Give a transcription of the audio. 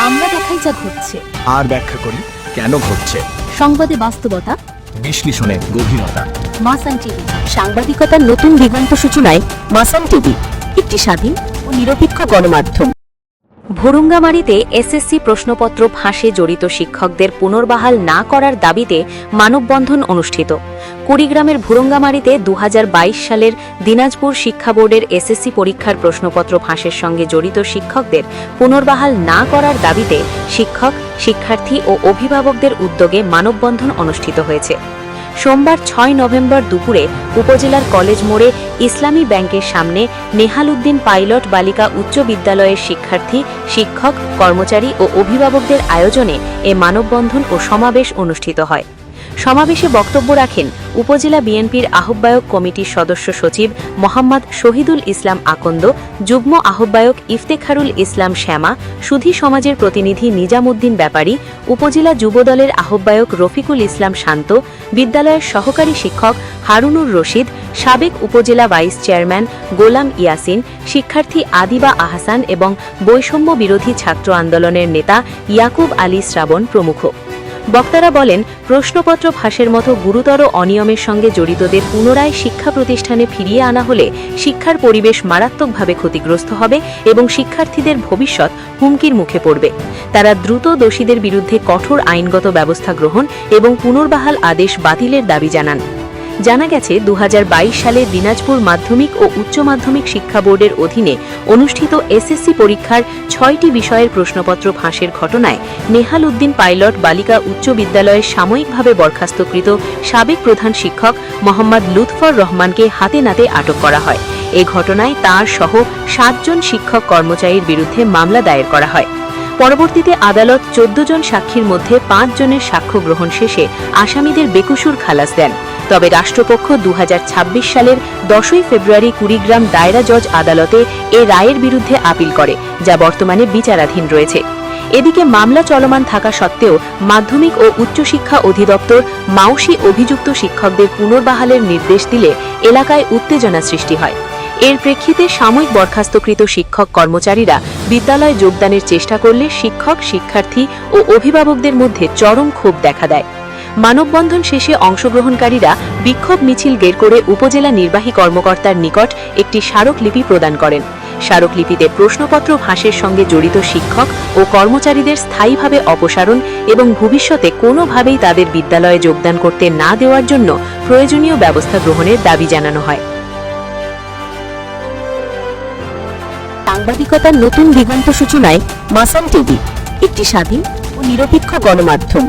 আমরা দেখাই যা ঘটছে, আর ব্যাখ্যা করি কেন ঘটছে। সংবাদে বাস্তবতা, বিশ্লেষণে গভীরতা। মাসান টিভি, সাংবাদিকতার নতুন দিগন্ত সূচনায় মাসান টিভি, একটি স্বাধীন ও নিরপেক্ষ গণমাধ্যম। ভুরুঙ্গামারীতে এসএসসি প্রশ্নপত্র ফাঁসে জড়িত শিক্ষকদের পুনর্বহাল না করার দাবিতে মানববন্ধন অনুষ্ঠিত। কুড়িগ্রামের ভুরুঙ্গামারীতে 2022 সালের দিনাজপুর শিক্ষা বোর্ডের এসএসসি পরীক্ষার প্রশ্নপত্র ফাঁসের সঙ্গে জড়িত শিক্ষকদের পুনর্বহাল না করার দাবিতে শিক্ষক, শিক্ষার্থী ও অভিভাবকদের উদ্যোগে মানববন্ধন অনুষ্ঠিত হয়েছে। সোমবার 6 নভেম্বর দুপুরে উপজেলার কলেজ মোড়ে ইসলামী ব্যাংকের সামনে নেহাল উদ্দিন পাইলট বালিকা উচ্চ বিদ্যালয়ের শিক্ষার্থী, শিক্ষক, কর্মচারী ও অভিভাবকদের আয়োজনে এ মানববন্ধন ও সমাবেশ অনুষ্ঠিত হয়। সমাবেশে বক্তব্য রাখেন উপজেলা বিএনপির আহ্বায়ক কমিটির সদস্য সচিব মোহাম্মদ শহীদুল ইসলাম আকন্দ, যুগ্ম আহ্বায়ক ইফতেখারুল ইসলাম শ্যামা, সুধী সমাজের প্রতিনিধি নিজামুদ্দিন ব্যাপারী, উপজেলা যুবদলের আহ্বায়ক রফিকুল ইসলাম শান্ত, বিদ্যালয়ের সহকারী শিক্ষক হারুনুর রশিদ, সাবেক উপজেলা ভাইস চেয়ারম্যান গোলাম ইয়াসিন, শিক্ষার্থী আদিবা আহসান এবং বৈষম্য বিরোধী ছাত্র আন্দোলনের নেতা ইয়াকুব আলী শ্রাবণ প্রমুখ। বক্তারা বলেন, প্রশ্নপত্র ফাঁসের মতো গুরুতর অনিয়মের সঙ্গে জড়িতদের পুনরায় শিক্ষা প্রতিষ্ঠানে ফিরিয়ে আনা হলে শিক্ষার পরিবেশ মারাত্মকভাবে ক্ষতিগ্রস্ত হবে এবং শিক্ষার্থীদের ভবিষ্যৎ হুমকির মুখে পড়বে। তারা দ্রুত দোষীদের বিরুদ্ধে কঠোর আইনগত ব্যবস্থা গ্রহণ এবং পুনর্বহাল আদেশ বাতিলের দাবি জানান। জানা গেছে, 2022 সালে দিনাজপুর মাধ্যমিক ও উচ্চ মাধ্যমিক শিক্ষা বোর্ডের অধীনে অনুষ্ঠিত এসএসসি পরীক্ষার 6টি বিষয়ের প্রশ্নপত্র ফাঁসের ঘটনায় নেহাল উদ্দিন পাইলট বালিকা উচ্চ বিদ্যালয়ের সাময়িকভাবে বরখাস্তকৃত সাবেক প্রধান শিক্ষক মোহাম্মদ লুৎফর রহমানকে হাতে নাতে আটক করা হয়। এ ঘটনায় তার সহ 7 জন শিক্ষক কর্মচারীর বিরুদ্ধে মামলা দায়ের করা হয়। পরবর্তীতে আদালত 14 জন সাক্ষীর মধ্যে 5 জনের সাক্ষ্য গ্রহণ শেষে আসামিদের বেকসুর খালাস দেন। তবে রাষ্ট্রপক্ষ 2026 সালের 10 ফেব্রুয়ারি কুড়িগ্রাম দায়রা জজ আদালতে এ রায়ের বিরুদ্ধে আপিল করে, যা বর্তমানে বিচারাধীন রয়েছে। এদিকে মামলা চলমান থাকা সত্ত্বেও মাধ্যমিক ও উচ্চশিক্ষা অধিদপ্তর মাউসি অভিযুক্ত শিক্ষকদের পুনর্বহালের নির্দেশ দিলে এলাকায় উত্তেজনা সৃষ্টি হয়। এর প্রেক্ষিতে সাময়িক বরখাস্তকৃত শিক্ষক কর্মচারীরা বিদ্যালয়ে যোগদানের চেষ্টা করলে শিক্ষক, শিক্ষার্থী ও অভিভাবকদের মধ্যে চরম ক্ষোভ দেখা দেয়। মানববন্ধন শেষে অংশগ্রহণকারীরা বিক্ষোভ মিছিল বের করে উপজেলা নির্বাহী কর্মকর্তার নিকট একটি স্মারকলিপি প্রদান করেন। স্মারকলিপিতে প্রশ্নপত্র ফাঁসের সঙ্গে জড়িত শিক্ষক ও কর্মচারীদের স্থায়ীভাবে অপসারণ এবং ভবিষ্যতে কোনোভাবেই তাদের বিদ্যালয়ে যোগদান করতে না দেওয়ার জন্য প্রয়োজনীয় ব্যবস্থা গ্রহণের দাবি জানানো হয়। সাংবাদিকতার নতুন দিগন্ত সূচনায় মাসান টিভি, একটি স্বাধীন ও নিরপেক্ষ গণমাধ্যম।